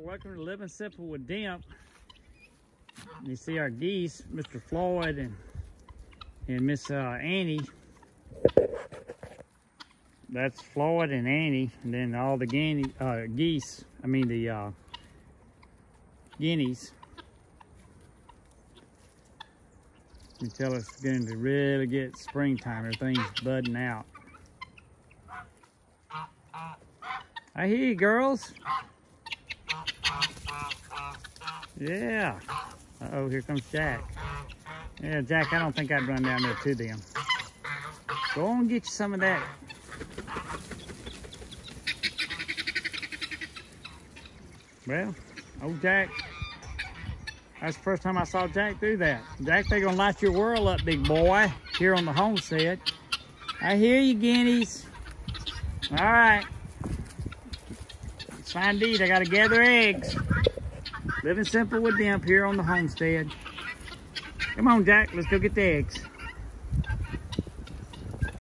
welcome to Living Simple with Dimp. You see our geese, Mr. Floyd and Miss Annie. That's Floyd and Annie, and then all the geese. I mean the guineas. You can tell it's going to really get springtime. Everything's budding out. I hear you, girls. Yeah. Uh-oh, here comes Jack. Yeah, Jack, I don't think I'd run down there to them. Go on and get you some of that. Well, old Jack, that's the first time I saw Jack do that. Jack, they're gonna light your world up, big boy, here on the homestead. I hear you, guineas. All right. It's fine indeed, I gotta gather eggs. Living simple with Dimp here on the homestead. Come on, Jack, let's go get the eggs.